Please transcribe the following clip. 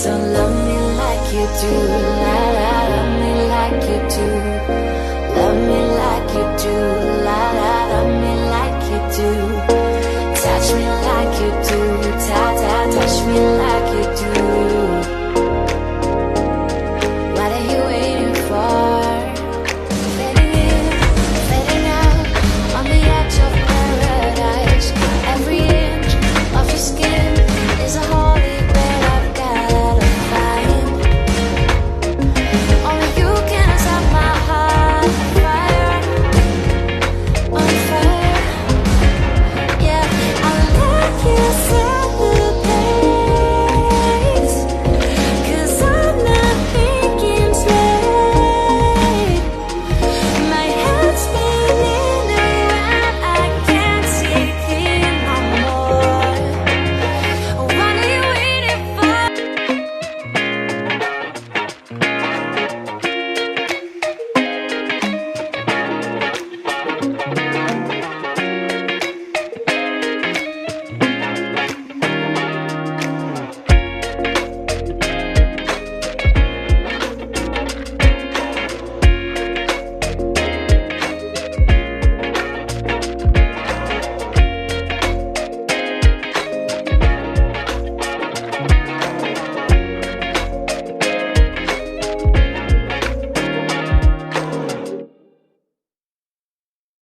So love me like you do, la la, love me like you do. Love me like you do, la la, love me like you do. Touch me like you do, ta ta, touch me like